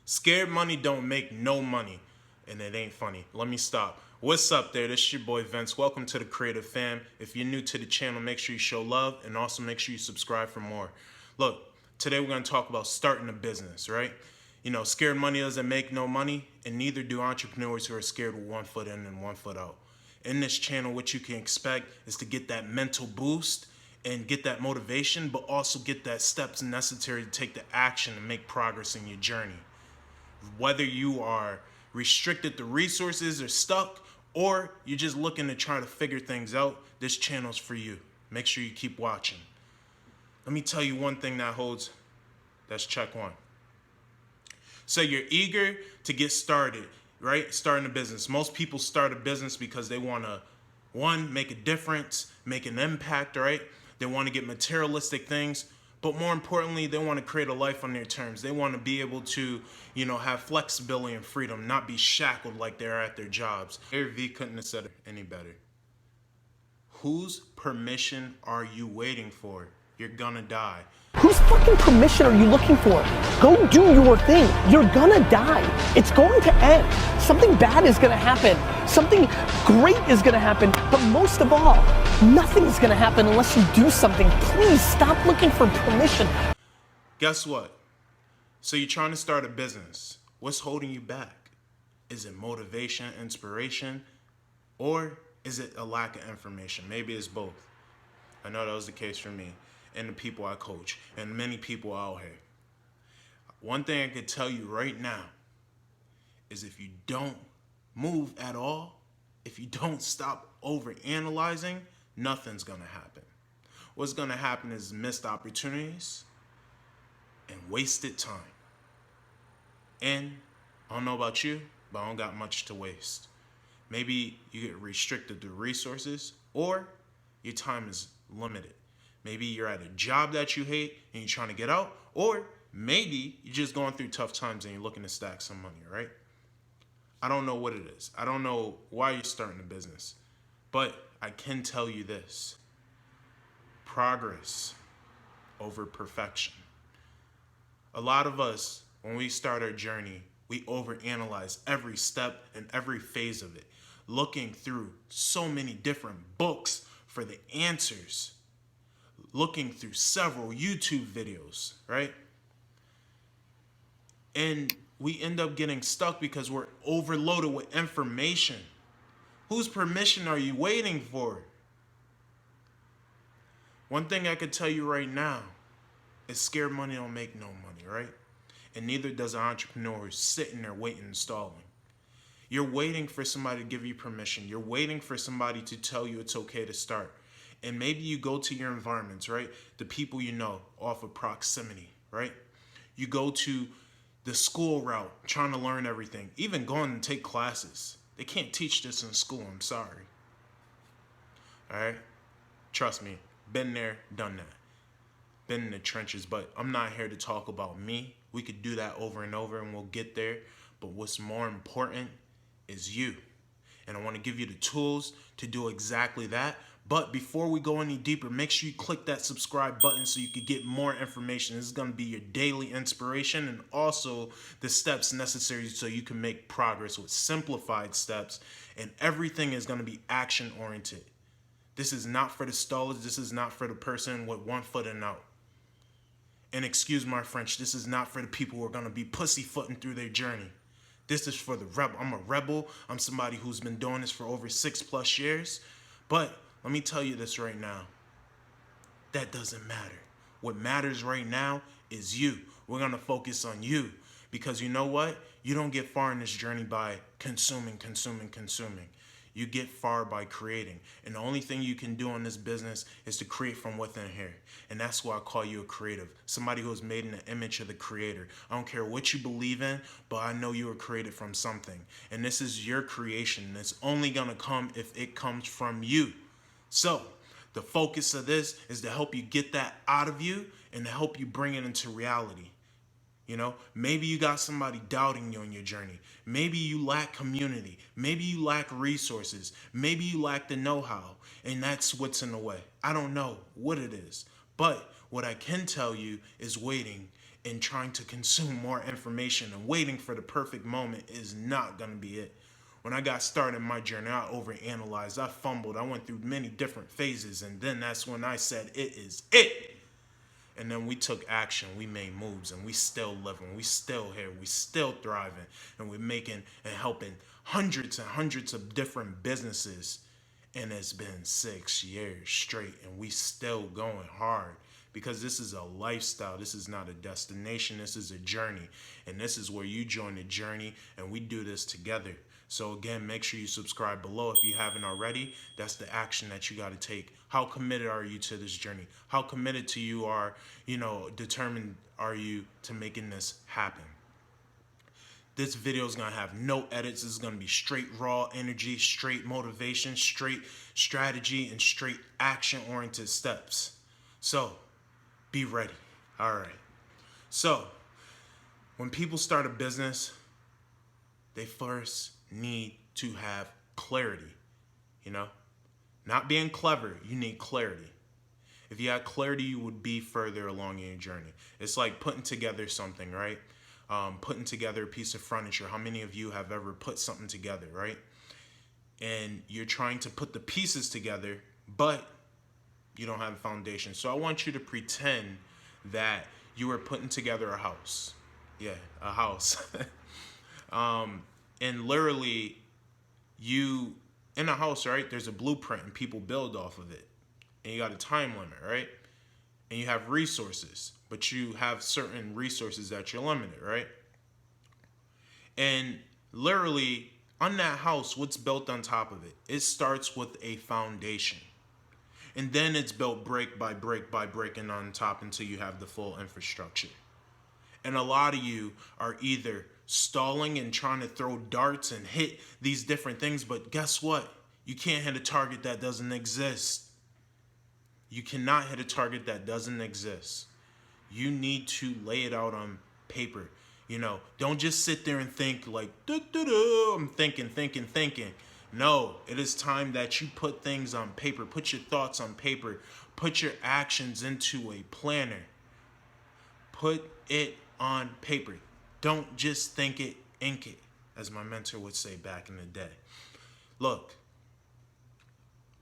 Scared money don't make no money, and it ain't funny. Let me stop. What's up there? This is your boy Vince. Welcome to the Creative Fam. If you're new to the channel, make sure you show love and also make sure you subscribe for more. Look, today we're going to talk about starting a business, right? You know, scared money doesn't make no money, and neither do entrepreneurs who are scared with one foot in and one foot out. In this channel, what you can expect is to get that mental boost and get that motivation, but also get that steps necessary to take the action and make progress in your journey. Whether you are restricted to resources or stuck, or you're just looking to try to figure things out, this channel's for you. Make sure you keep watching. Let me tell you one thing that holds. That's check one. So you're eager to get started, right? Starting a business. Most people start a business because they want to, one, make a difference, make an impact, right? They want to get materialistic things. But more importantly, they want to create a life on their terms. They want to be able to, have flexibility and freedom, not be shackled like they're at their jobs. Gary Vee couldn't have said it any better. Whose permission are you waiting for? You're gonna die. Whose fucking permission are you looking for? Go do your thing. You're gonna die. It's going to end. Something bad is gonna happen. Something great is gonna happen. But most of all, nothing is gonna happen unless you do something. Please stop looking for permission. Guess what? So you're trying to start a business. What's holding you back? Is it motivation, inspiration, or is it a lack of information? Maybe it's both. I know that was the case for me and the people I coach and many people out here. One thing I could tell you right now is if you don't move at all, if you don't stop overanalyzing, nothing's gonna happen. What's gonna happen is missed opportunities and wasted time. And I don't know about you, but I don't got much to waste. Maybe you get restricted to resources, or your time is limited. Maybe you're at a job that you hate and you're trying to get out, or maybe you're just going through tough times and you're looking to stack some money, right? I don't know what it is. I don't know why you're starting a business, but I can tell you this: progress over perfection. A lot of us, when we start our journey, we overanalyze every step and every phase of it, looking through so many different books for the answers, looking through several YouTube videos, right? And we end up getting stuck because we're overloaded with information. Whose permission are you waiting for? One thing I could tell you right now is scared money don't make no money, right? And neither does an entrepreneur who's sitting there waiting and stalling. You're waiting for somebody to give you permission. You're waiting for somebody to tell you it's okay to start. And maybe you go to your environments, right? The people you know off of proximity, right? You go to the school route, trying to learn everything, even going and take classes. They can't teach this in school, I'm sorry. All right? Trust me, been there, done that. Been in the trenches, but I'm not here to talk about me. We could do that over and over and we'll get there. But what's more important is you. And I want to give you the tools to do exactly that. But before we go any deeper, make sure you click that subscribe button so you can get more information. This is going to be your daily inspiration and also the steps necessary so you can make progress with simplified steps. And everything is going to be action oriented. This is not for the stallers. This is not for the person with one foot in and out. And excuse my French, this is not for the people who are going to be pussyfooting through their journey. This is for the rebel. I'm a rebel. I'm somebody who's been doing this for over 6+ years. But let me tell you this right now. That doesn't matter. What matters right now is you. We're going to focus on you. Because you know what? You don't get far in this journey by consuming. You get far by creating. And the only thing you can do in this business is to create from within here. And that's why I call you a creative. Somebody who is made in the image of the creator. I don't care what you believe in, but I know you were created from something. And this is your creation. It's only going to come if it comes from you. So the focus of this is to help you get that out of you and to help you bring it into reality. Maybe you got somebody doubting you on your journey. Maybe you lack community. Maybe you lack resources. Maybe you lack the know-how. And that's what's in the way. I don't know what it is. But what I can tell you is waiting and trying to consume more information and waiting for the perfect moment is not going to be it. When I got started in my journey, I overanalyzed, I fumbled, I went through many different phases, and then that's when I said, it is it. And then we took action, we made moves, and we still living, we still here, we still thriving, and we're making and helping hundreds and hundreds of different businesses. And it's been 6 years straight, and we still going hard, because this is a lifestyle. This is not a destination. This is a journey, and this is where you join the journey, and we do this together. So again, make sure you subscribe below if you haven't already. That's the action that you got to take. How committed are you to this journey? How committed to you are, determined are you to making this happen? This video is going to have no edits. This is going to be straight raw energy, straight motivation, straight strategy, and straight action-oriented steps. So, be ready. All right. So, when people start a business, they first need to have clarity, Not being clever, you need clarity. If you had clarity, you would be further along in your journey. It's like putting together something, right? Putting together a piece of furniture. How many of you have ever put something together, right? And you're trying to put the pieces together, but you don't have a foundation. So I want you to pretend that you are putting together a house. Yeah, a house. And literally, in a house, right, there's a blueprint and people build off of it. And you got a time limit, right? And you have resources, but you have certain resources that you're limited, right? And literally, on that house, what's built on top of it? It starts with a foundation. And then it's built brick by brick by brick and on top until you have the full infrastructure. And a lot of you are either stalling and trying to throw darts and hit these different things, but guess what? You can't hit a target that doesn't exist. You cannot hit a target that doesn't exist. You need to lay it out on paper. Don't just sit there and think like, I'm thinking. No, it is time that you put things on paper. Put your thoughts on paper. Put your actions into a planner. Put it on paper. Don't just think it, ink it, as my mentor would say back in the day. Look,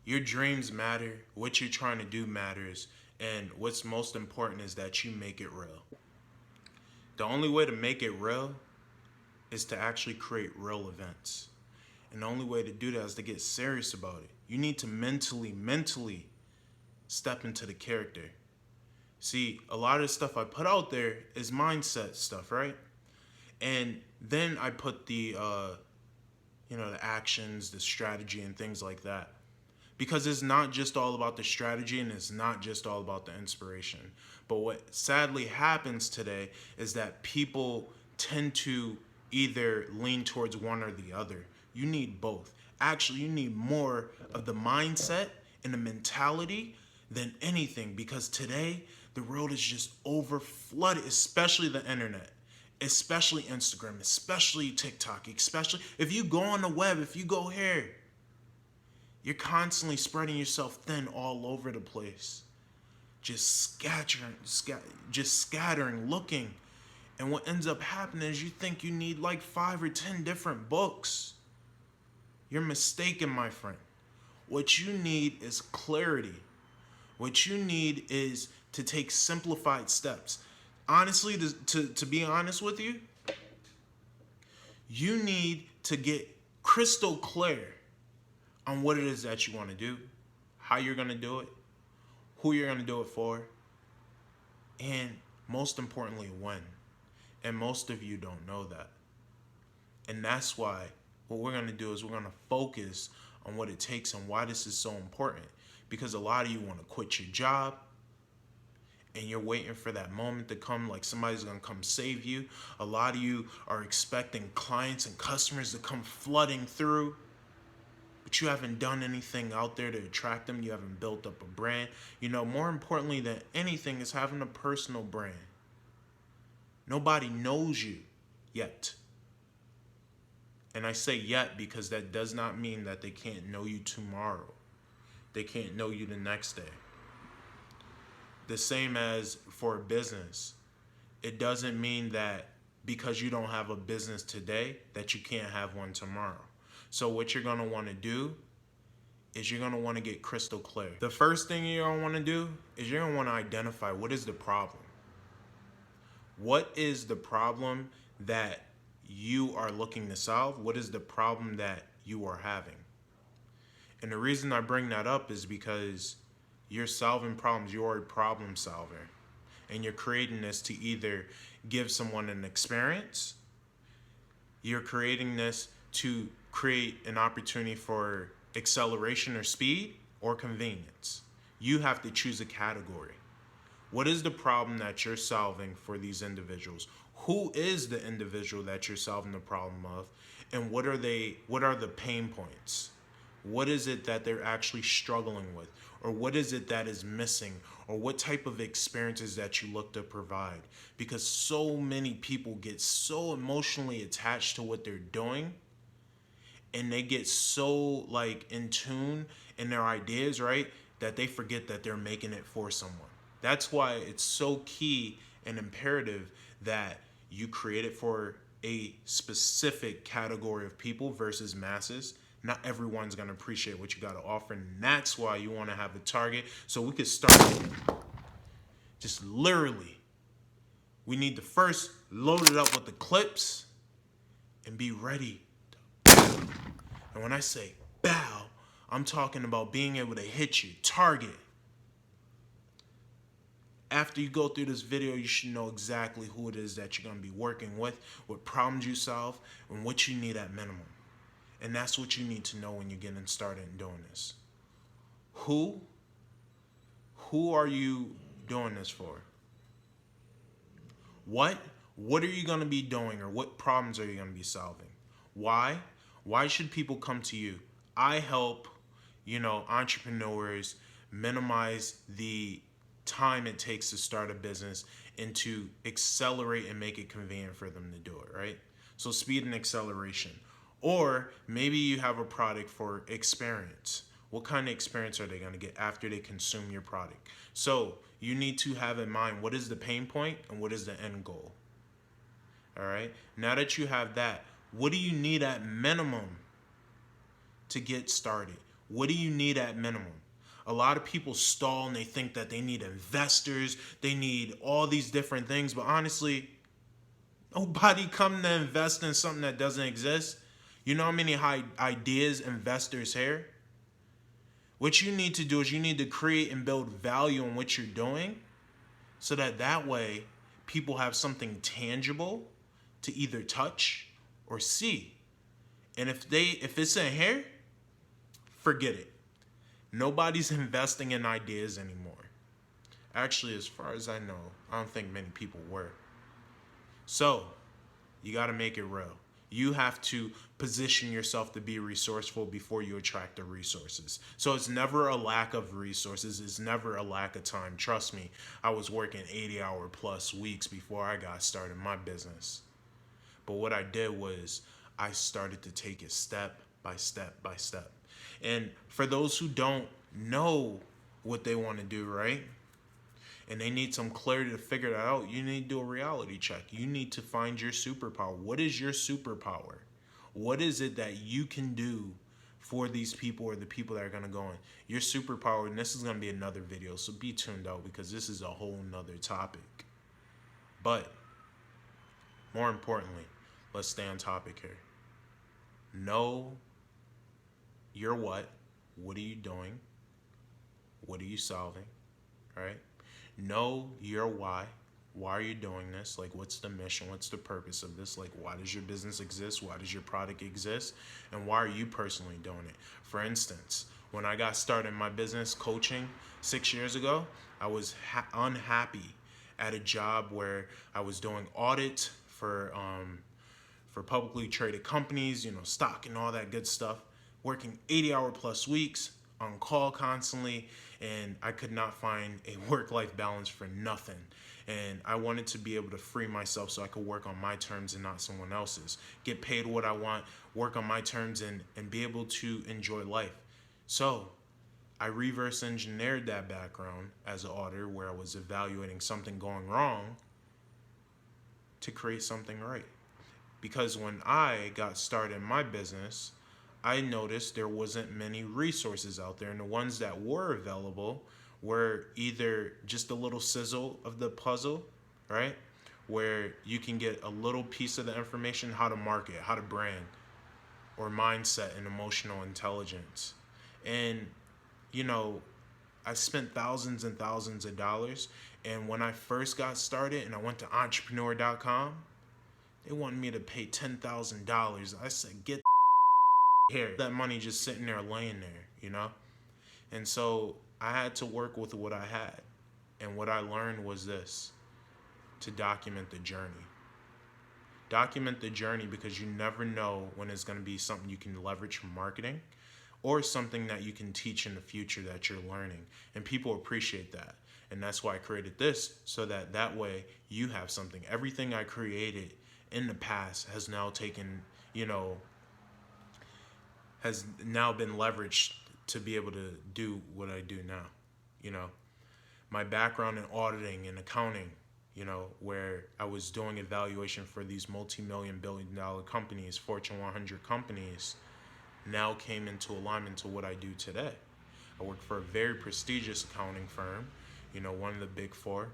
your dreams matter. What you're trying to do matters. And what's most important is that you make it real. The only way to make it real is to actually create real events. And the only way to do that is to get serious about it. You need to mentally step into the character. See, a lot of the stuff I put out there is mindset stuff, right? And then I put the actions, the strategy, and things like that. Because it's not just all about the strategy and it's not just all about the inspiration. But what sadly happens today is that people tend to either lean towards one or the other. You need both. Actually, you need more of the mindset and the mentality than anything, because today the world is just over flooded, especially the internet, especially Instagram, especially TikTok, especially if you go on the web, if you go here, you're constantly spreading yourself thin all over the place, just scattering, looking. And what ends up happening is you think you need like 5 or 10 different books. You're mistaken, my friend. What you need is clarity. What you need is to take simplified steps. Honestly, to be honest with you, you need to get crystal clear on what it is that you want to do, how you're going to do it, who you're going to do it for, and most importantly, when. And most of you don't know that. And that's why what we're going to do is we're going to focus on what it takes and why this is so important. Because a lot of you want to quit your job and you're waiting for that moment to come, like somebody's going to come save you. A lot of you are expecting clients and customers to come flooding through, but you haven't done anything out there to attract them. You haven't built up a brand. More importantly than anything is having a personal brand. Nobody knows you yet. And I say yet because that does not mean that they can't know you tomorrow. They can't know you the next day. The same as for a business. it doesn't mean that because you don't have a business today that you can't have one tomorrow. So what you're going to want to do is you're going to want to get crystal clear. The first thing you're going to want to do is you're going to want to identify what is the problem. What is the problem that you are looking to solve? What is the problem that you are having? And the reason I bring that up is because you're solving problems. You're a problem solver. And you're creating this to either give someone an experience. You're creating this to create an opportunity for acceleration or speed or convenience. You have to choose a category. What is the problem that you're solving for these individuals? Who is the individual that you're solving the problem of? And what are the pain points? What is it that they're actually struggling with? Or what is it that is missing? Or what type of experiences that you look to provide? Because so many people get so emotionally attached to what they're doing, and they get so in tune in their ideas, right, that they forget that they're making it for someone. That's why it's so key and imperative that you create it for a specific category of people versus masses. Not everyone's going to appreciate what you got to offer, and that's why you want to have a target so we could start just literally. We need to first load it up with the clips and be ready to bow. And when I say bow, I'm talking about being able to hit your target. After you go through this video, you should know exactly who it is that you're going to be working with, what problems you solve, and what you need at minimum. And that's what you need to know when you're getting started and doing this. Who are you doing this for? What are you going to be doing, or what problems are you going to be solving? Why should people come to you? I help, entrepreneurs minimize the time it takes to start a business and to accelerate and make it convenient for them to do it, right? So speed and acceleration. Or maybe you have a product for experience. What kind of experience are they going to get after they consume your product? So you need to have in mind what is the pain point and what is the end goal. All right. Now that you have that, what do you need at minimum to get started? What do you need at minimum? A lot of people stall and they think that they need investors. They need all these different things. But honestly, nobody come to invest in something that doesn't exist. You know how many ideas investors here? What you need to do is you need to create and build value in what you're doing so that way people have something tangible to either touch or see. And if it's in here, forget it. Nobody's investing in ideas anymore. Actually, as far as I know, I don't think many people were. So, you got to make it real. You have to position yourself to be resourceful before you attract the resources. So it's never a lack of resources. It's never a lack of time. Trust me, I was working 80-hour plus weeks before I got started my business. But what I did was I started to take it step by step by step. And for those who don't know what they want to do, right? And they need some clarity to figure that out, you need to do a reality check. You need to find your superpower. What is your superpower? What is it that you can do for these people or the people that are going to go in? Your superpower, and this is going to be another video, so be tuned out because this is a whole nother topic. But more importantly, let's stay on topic here. Know your what. What are you doing? What are you solving? All right? Know your why. Why are you doing this? Like, what's the mission? What's the purpose of this? Like, why does your business exist? Why does your product exist? And why are you personally doing it? For instance, when I got started in my business coaching 6 years ago, I was unhappy at a job where I was doing audits for publicly traded companies, stock and all that good stuff, working 80-hour plus weeks, on call constantly, and I could not find a work-life balance for nothing. And I wanted to be able to free myself so I could work on my terms and not someone else's. Get paid what I want, work on my terms, and be able to enjoy life. So I reverse engineered that background as an auditor where I was evaluating something going wrong to create something right. Because when I got started in my business, I noticed there wasn't many resources out there, and the ones that were available were either just a little sizzle of the puzzle, right? Where you can get a little piece of the information, how to market, how to brand, or mindset and emotional intelligence. And, you know, I spent thousands and thousands of dollars. And when I first got started and I went to entrepreneur.com, they wanted me to pay $10,000. I said, get here. That money just sitting there laying there, you know? And so I had to work with what I had. And what I learned was this: to document the journey. Document the journey, because you never know when it's going to be something you can leverage from marketing or something that you can teach in the future that you're learning. And people appreciate that. And that's why I created this, so that way you have something. Everything I created in the past has now taken, has now been leveraged to be able to do what I do now. My background in auditing and accounting, where I was doing evaluation for these multi-million, billion-dollar companies, Fortune 100 companies, now came into alignment to what I do today. I work for a very prestigious accounting firm, one of the big four,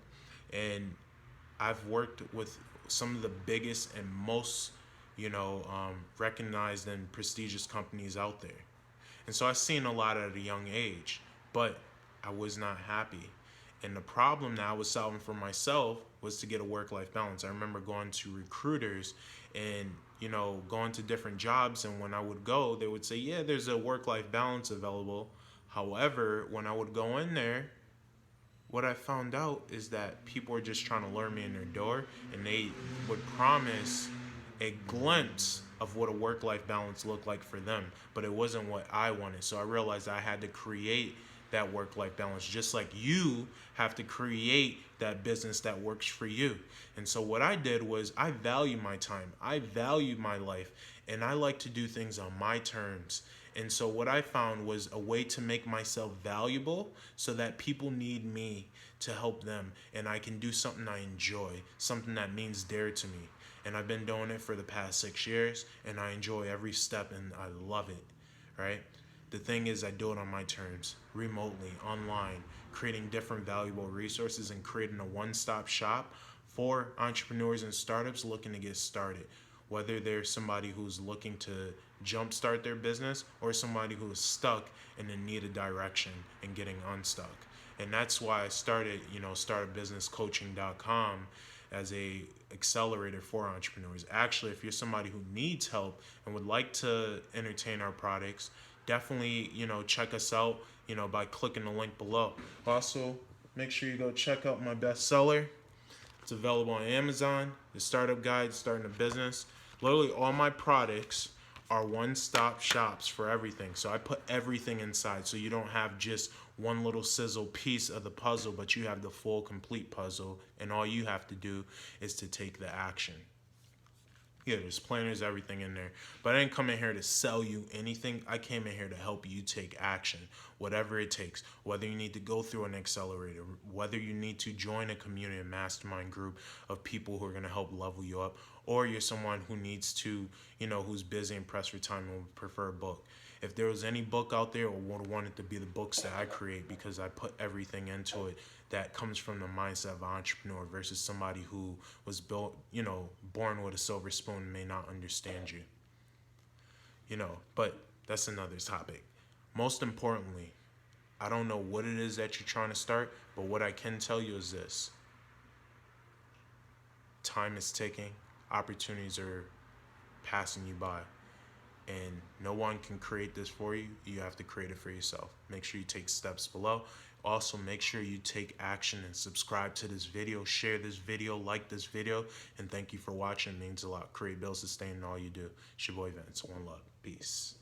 and I've worked with some of the biggest and most, recognized and prestigious companies out there. And so I've seen a lot at a young age, but I was not happy. And the problem that I was solving for myself was to get a work-life balance. I remember going to recruiters and, going to different jobs. And when I would go, they would say, yeah, there's a work-life balance available. However, when I would go in there, what I found out is that people were just trying to lure me in their door, and they would promise a glimpse of what a work-life balance looked like for them, but it wasn't what I wanted. So I realized I had to create that work-life balance, just like you have to create that business that works for you. And so what I did was I value my time, I value my life, and I like to do things on my terms. And so what I found was a way to make myself valuable so that people need me to help them, and I can do something I enjoy, something that means dear to me. And I've been doing it for the past 6 years, and I enjoy every step, and I love it, right? The thing is, I do it on my terms, remotely, online, creating different valuable resources and creating a one-stop shop for entrepreneurs and startups looking to get started. Whether they're somebody who's looking to jumpstart their business or somebody who is stuck and in need of direction and getting unstuck. And that's why I started, startupbusinesscoaching.com as a accelerator for entrepreneurs. Actually, if you're somebody who needs help and would like to entertain our products, definitely, check us out, by clicking the link below. Also, make sure you go check out my bestseller. It's available on Amazon, The Startup Guide, Starting a Business. Literally all my products are one-stop shops for everything. So I put everything inside, so you don't have just one little sizzle piece of the puzzle, but you have the full, complete puzzle, and all you have to do is to take the action. Yeah, there's planners, everything in there. But I didn't come in here to sell you anything. I came in here to help you take action, whatever it takes. Whether you need to go through an accelerator, whether you need to join a community, a mastermind group of people who are going to help level you up, or you're someone who needs to, who's busy and pressed for time and would prefer a book. If there was any book out there, or would want it to be the books that I create, because I put everything into it that comes from the mindset of an entrepreneur versus somebody who was built, born with a silver spoon and may not understand you. But that's another topic. Most importantly, I don't know what it is that you're trying to start, but what I can tell you is this: time is ticking, opportunities are passing you by. And no one can create this for you. You have to create it for yourself. Make sure you take steps below. Also, make sure you take action and subscribe to this video. Share this video, like this video, and thank you for watching. It means a lot. Create, build, sustain in all you do. It's your boy Vince. One love. Peace.